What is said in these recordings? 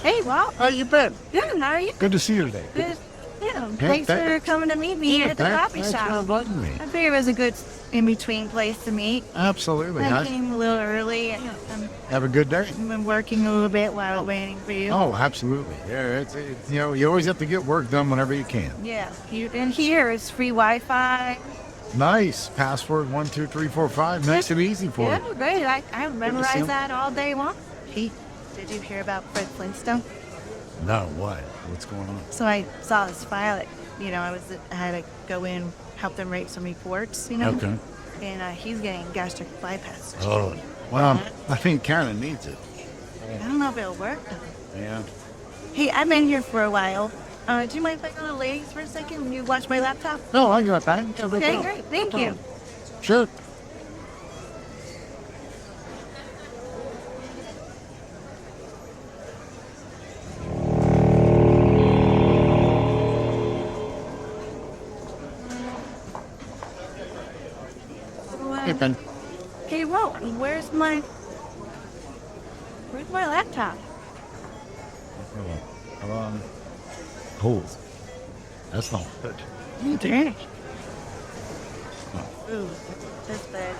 Hey, Walt. How you been? Good. How are you? Good to see you today. Good. Yeah. Yeah, Thanks for coming to meet me here at the coffee thanks for shop. inviting me. I figured it was a good in-between place to meet. Absolutely. I came a little early. Have a good day. I've been working a little bit while waiting for you. Oh, absolutely. Yeah, it's you always have to get work done whenever you can. Yeah. And here is free Wi-Fi. Nice. Password 12345. Nice and easy for Yeah, you. great. I memorize you. that all day long. Hey, did you hear about Fred Flintstone? No, what? What's going on? So I saw this file that, I had to go in, help them write some reports. Okay. And he's getting gastric bypass. Oh, well, I think Karen needs it. I don't know if it'll work. Yeah. Hey, I've been here for a while. Do you mind if I go to the ladies for a second when you watch my laptop? No, I got that. Okay, great. Thank you. Sure. Hey, Ben. Hey, Walt, where's my laptop? Cool. That's not good. Dang. Ooh, that's bad.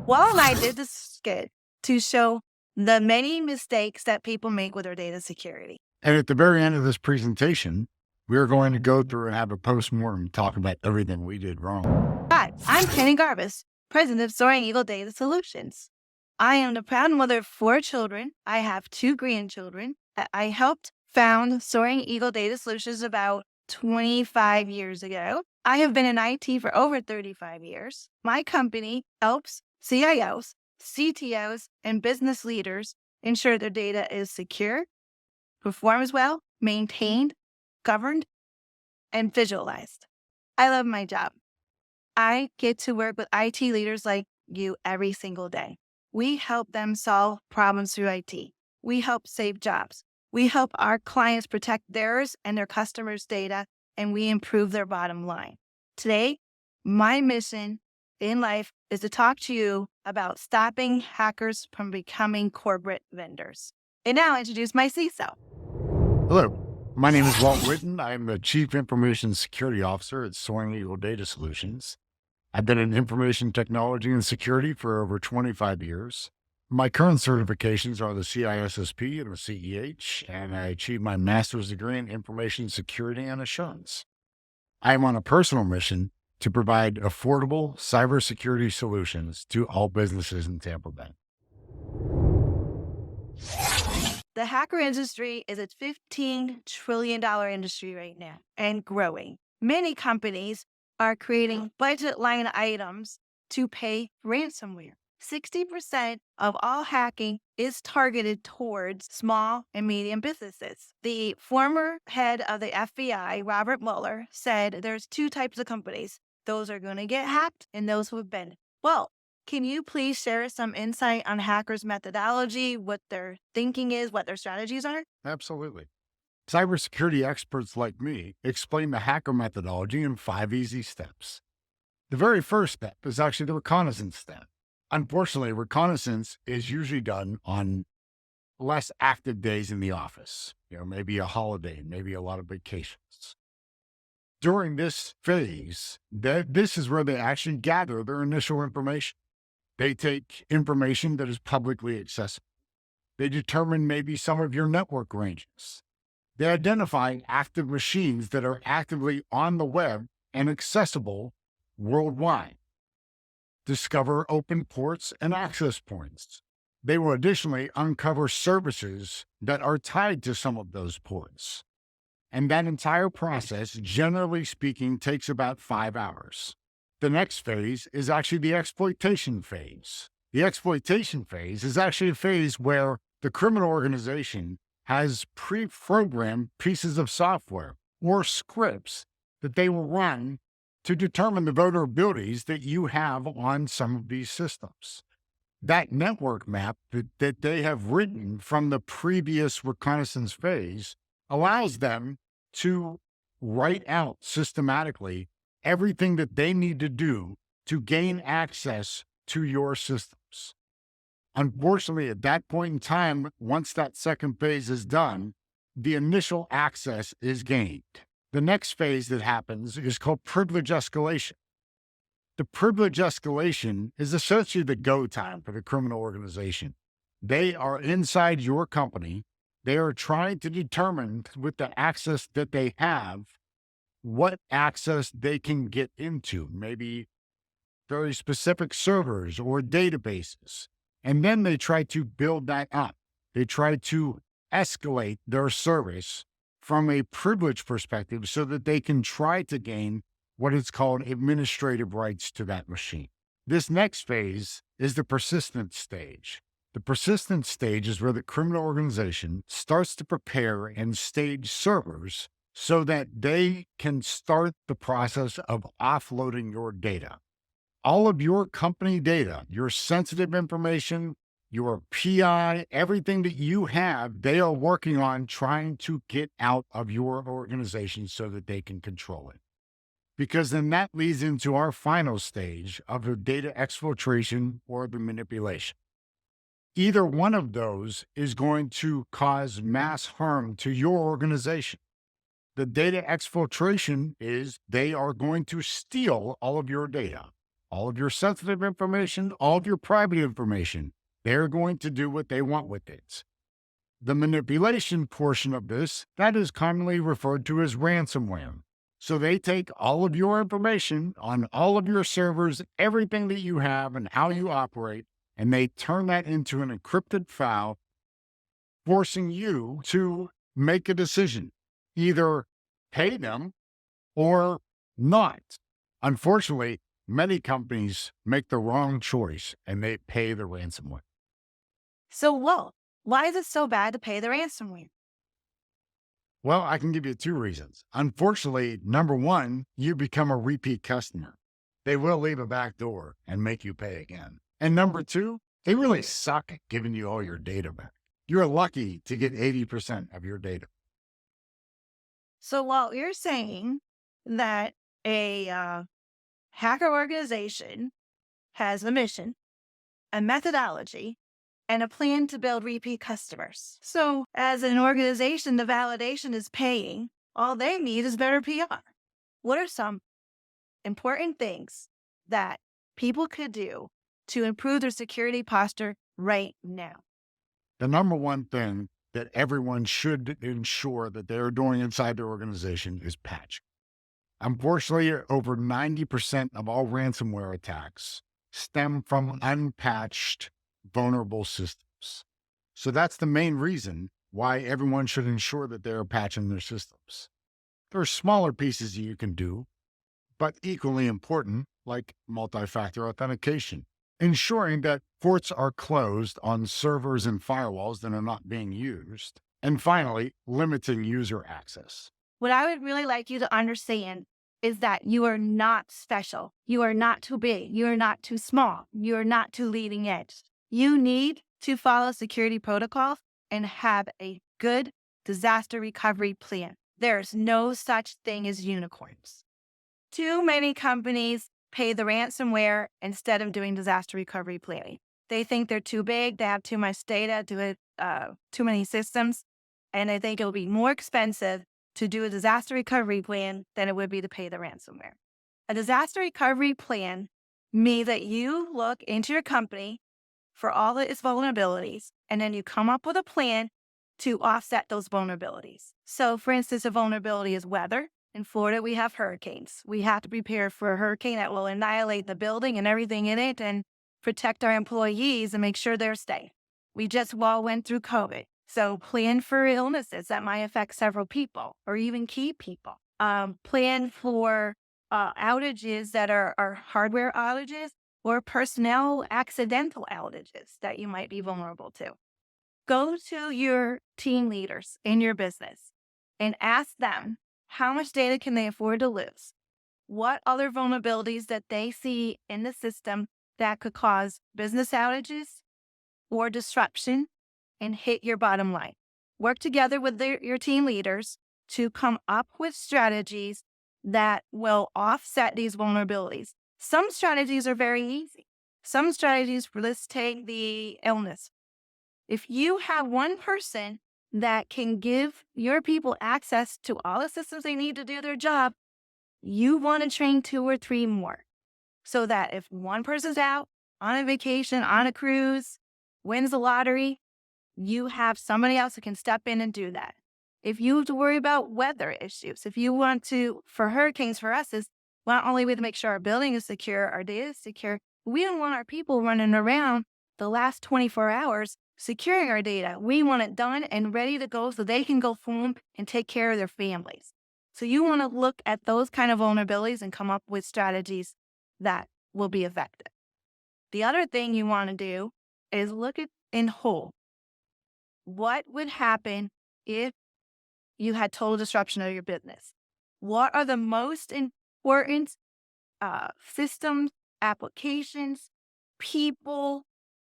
Walt and I did this skit to show the many mistakes that people make with their data security. And at the very end of this presentation, we're going to go through and have a postmortem talk about everything we did wrong. Hi, I'm Penny Garbus, president of Soaring Eagle Data Solutions. I am the proud mother of 4 children. I have 2 grandchildren. I helped found Soaring Eagle Data Solutions about 25 years ago. I have been in IT for over 35 years. My company helps CIOs, CTOs, and business leaders ensure their data is secure, performs well, maintained, governed, and visualized. I love my job. I get to work with IT leaders like you every single day. We help them solve problems through IT. We help save jobs. We help our clients protect theirs and their customers' data, and we improve their bottom line. Today, my mission in life is to talk to you about stopping hackers from becoming corporate vendors. And now I introduce my CISO. Hello, my name is Walt Whitten. I am the Chief Information Security Officer at Soaring Eagle Data Solutions. I've been in information technology and security for over 25 years. My current certifications are the CISSP and the CEH, and I achieved my master's degree in information security and assurance. I am on a personal mission to provide affordable cybersecurity solutions to all businesses in Tampa Bay. The hacker industry is a $15 trillion industry right now and growing. Many companies are creating budget line items to pay ransomware. 60% of all hacking is targeted towards small and medium businesses. The former head of the FBI, Robert Mueller, said there's 2 types of companies. Those are going to get hacked and those who have been. Well, can you please share some insight on hackers' methodology, what their thinking is, what their strategies are? Absolutely. Cybersecurity experts like me explain the hacker methodology in 5 easy steps. The very first step is actually the reconnaissance step. Unfortunately, reconnaissance is usually done on less active days in the office, maybe a holiday, maybe a lot of vacations. During this phase, this is where they actually gather their initial information. They take information that is publicly accessible. They determine maybe some of your network ranges. They identify active machines that are actively on the web and accessible worldwide. Discover open ports and access points. They will additionally uncover services that are tied to some of those ports. And that entire process, generally speaking, takes about 5 hours. The next phase is actually the exploitation phase. The exploitation phase is actually a phase where the criminal organization has pre-programmed pieces of software or scripts that they will run to determine the vulnerabilities that you have on some of these systems. That network map that they have written from the previous reconnaissance phase allows them to write out systematically everything that they need to do to gain access to your systems. Unfortunately, at that point in time, once that second phase is done, the initial access is gained. The next phase that happens is called privilege escalation. The privilege escalation is essentially the go time for the criminal organization. They are inside your company. They are trying to determine with the access that they have what access they can get into, maybe very specific servers or databases. And then they try to build that up. They try to escalate their service from a privilege perspective so that they can try to gain what is called administrative rights to that machine. This next phase is the persistent stage. The persistent stage is where the criminal organization starts to prepare and stage servers so that they can start the process of offloading your data. All of your company data, your sensitive information, your PI, everything that you have, they are working on trying to get out of your organization so that they can control it. Because then that leads into our final stage of the data exfiltration or the manipulation. Either one of those is going to cause mass harm to your organization. The data exfiltration is they are going to steal all of your data, all of your sensitive information, all of your private information. They're going to do what they want with it. The manipulation portion of this, that is commonly referred to as ransomware. So they take all of your information on all of your servers, everything that you have and how you operate, and they turn that into an encrypted file, forcing you to make a decision, either pay them or not. Unfortunately, many companies make the wrong choice and they pay the ransomware. So, Walt, why is it so bad to pay the ransomware? Well, I can give you two reasons. Unfortunately, number one, you become a repeat customer. They will leave a back door and make you pay again. And number two, they really suck at giving you all your data back. You're lucky to get 80% of your data. So, Walt, you're saying that a hacker organization has a mission, a methodology, and a plan to build repeat customers. So, as an organization, the validation is paying. All they need is better PR. What are some important things that people could do to improve their security posture right now? The number one thing that everyone should ensure that they're doing inside their organization is patching. Unfortunately, over 90% of all ransomware attacks stem from unpatched, vulnerable systems. So that's the main reason why everyone should ensure that they're patching their systems. There are smaller pieces you can do, but equally important, like multi-factor authentication, ensuring that ports are closed on servers and firewalls that are not being used, and finally, limiting user access. What I would really like you to understand is that you are not special. You are not too big. You are not too small. You are not too leading edge. You need to follow security protocols and have a good disaster recovery plan. There's no such thing as unicorns. Too many companies pay the ransomware instead of doing disaster recovery planning. They think they're too big, they have too much data, too many systems, and they think it'll be more expensive to do a disaster recovery plan than it would be to pay the ransomware. A disaster recovery plan means that you look into your company for all of its vulnerabilities, and then you come up with a plan to offset those vulnerabilities. So, for instance, a vulnerability is weather. In Florida, we have hurricanes. We have to prepare for a hurricane that will annihilate the building and everything in it and protect our employees and make sure they're safe. We just all went through COVID. So plan for illnesses that might affect several people or even key people. Plan for outages that are hardware outages or personnel accidental outages that you might be vulnerable to. Go to your team leaders in your business and ask them how much data can they afford to lose? What other vulnerabilities that they see in the system that could cause business outages or disruption and hit your bottom line. Work together with your team leaders to come up with strategies that will offset these vulnerabilities. Some strategies are very easy. Some strategies, let's take the illness. If you have one person that can give your people access to all the systems they need to do their job, you want to train 2 or 3 more so that if one person's out on a vacation, on a cruise, wins the lottery, you have somebody else who can step in and do that. If you have to worry about weather issues, if you want to, for hurricanes, for us, is not only we to make sure our building is secure, our data is secure, we don't want our people running around the last 24 hours securing our data. We want it done and ready to go so they can go home and take care of their families. So you want to look at those kind of vulnerabilities and come up with strategies that will be effective. The other thing you want to do is look at in whole. What would happen if you had total disruption of your business? What are the most important systems, applications, people,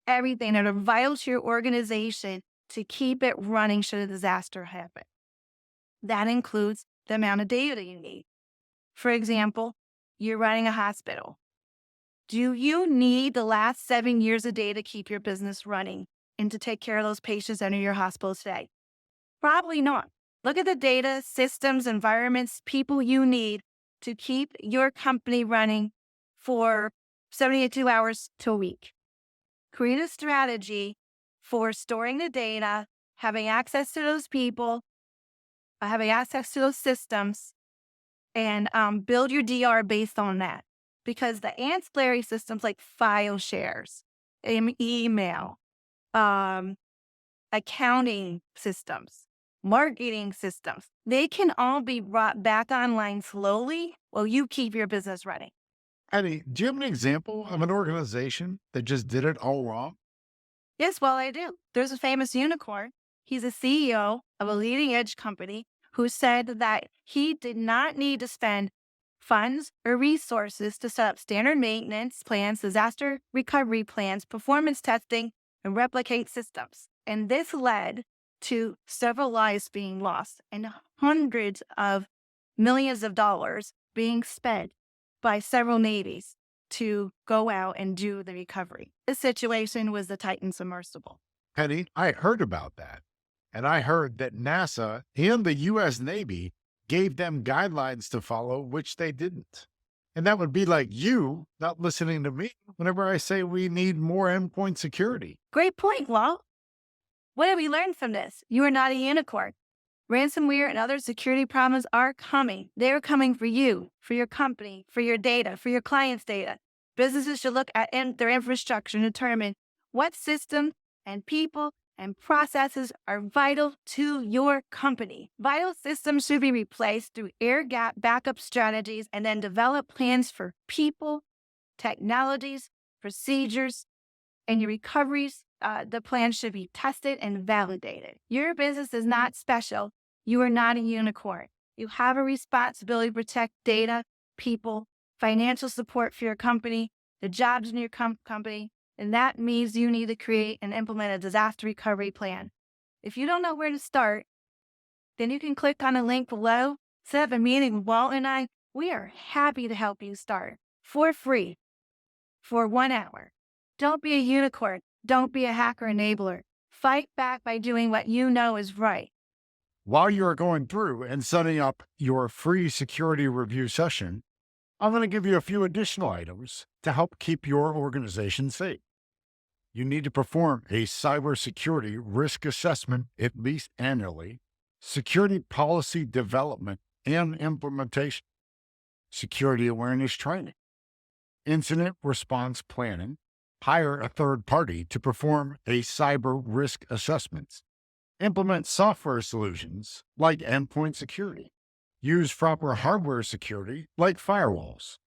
everything that are vital to your organization to keep it running should a disaster happen? That includes the amount of data you need. For example, you're running a hospital. Do you need the last 7 years of data to keep your business running and to take care of those patients that are in your hospital today? Probably not. Look at the data, systems, environments, people you need to keep your company running for 72 hours to a week. Create a strategy for storing the data, having access to those people, having access to those systems, and build your DR based on that. Because the ancillary systems like file shares, email, accounting systems, marketing systems, they can all be brought back online slowly while you keep your business running. Eddie, do you have an example of an organization that just did it all wrong? Yes, well, I do. There's a famous unicorn. He's a CEO of a leading edge company who said that he did not need to spend funds or resources to set up standard maintenance plans, disaster recovery plans, performance testing, and replicate systems. And this led to several lives being lost and hundreds of millions of dollars being spent by several navies to go out and do the recovery. This situation was the Titan submersible. Penny, I heard about that. And I heard that NASA and the U.S. Navy gave them guidelines to follow, which they didn't. And that would be like you not listening to me whenever I say we need more endpoint security. Great point, Walt. What have we learned from this? You are not a unicorn. Ransomware and other security problems are coming. They are coming for you, for your company, for your data, for your clients' data. Businesses should look at their infrastructure and determine what systems and people and processes are vital to your company. Vital systems should be replaced through air gap backup strategies and then develop plans for people, technologies, procedures, and your recoveries. The plan should be tested and validated. Your business is not special. You are not a unicorn. You have a responsibility to protect data, people, financial support for your company, the jobs in your company, and that means you need to create and implement a disaster recovery plan. If you don't know where to start, then you can click on the link below, set up a meeting with Walt and I. We are happy to help you start for free for 1 hour. Don't be a unicorn. Don't be a hacker enabler. Fight back by doing what you know is right. While you are going through and setting up your free security review session, I'm going to give you a few additional items to help keep your organization safe. You need to perform a cybersecurity risk assessment at least annually, security policy development and implementation, security awareness training, incident response planning, hire a third party to perform a cyber risk assessment, implement software solutions like endpoint security, use proper hardware security like firewalls,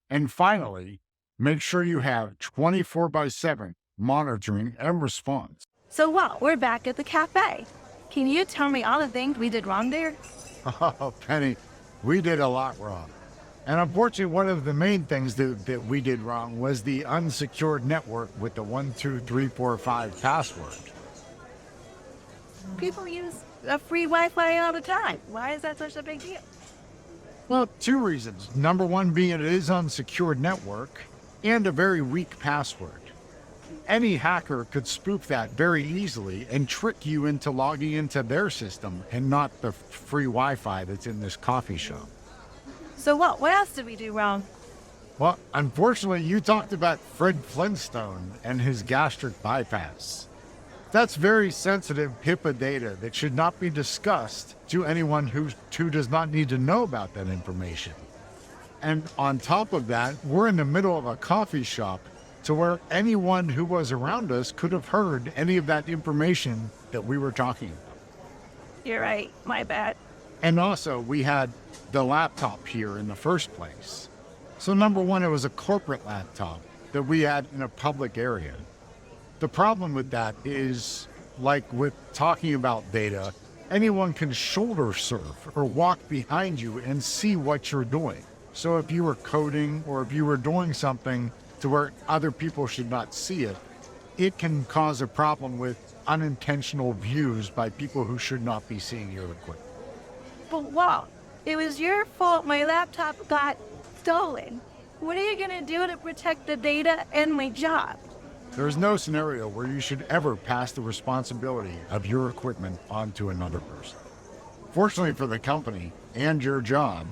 and finally, make sure you have 24/7 monitoring and response. So, Walt, we're back at the cafe. Can you tell me all the things we did wrong there? Oh, Penny, we did a lot wrong. And unfortunately, one of the main things that we did wrong was the unsecured network with the 12345 password. People use a free Wi-Fi all the time. Why is that such a big deal? Well, two reasons. Number one being it is unsecured network. and a very weak password. Any hacker could spoof that very easily and trick you into logging into their system and not the free Wi-Fi that's in this coffee shop. So what else did we do wrong? Well, unfortunately, you talked about Fred Flintstone and his gastric bypass. That's very sensitive HIPAA data that should not be discussed to anyone who does not need to know about that information. And on top of that, we're in the middle of a coffee shop to where anyone who was around us could have heard any of that information that we were talking about. You're right. My bad. And also, we had the laptop here in the first place. So number one, it was a corporate laptop that we had in a public area. The problem with that is, like with talking about data, anyone can shoulder surf or walk behind you and see what you're doing. So if you were coding or if you were doing something to where other people should not see it, it can cause a problem with unintentional views by people who should not be seeing your equipment. But Walt, it was your fault my laptop got stolen. What are you going to do to protect the data and my job? There is no scenario where you should ever pass the responsibility of your equipment onto another person. Fortunately for the company and your job,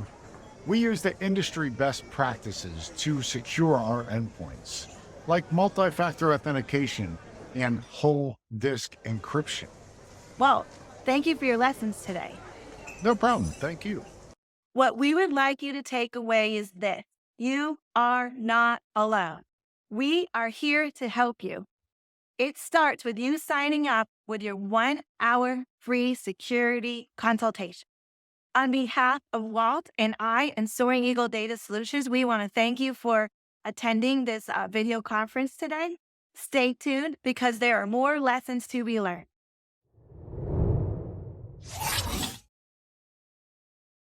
we use the industry best practices to secure our endpoints, like multi-factor authentication and whole disk encryption. Walt, thank you for your lessons today. No problem. Thank you. What we would like you to take away is this: you are not alone. We are here to help you. It starts with you signing up with your 1-hour free security consultation. On behalf of Walt and I and Soaring Eagle Data Solutions, we want to thank you for attending this video conference today. Stay tuned because there are more lessons to be learned.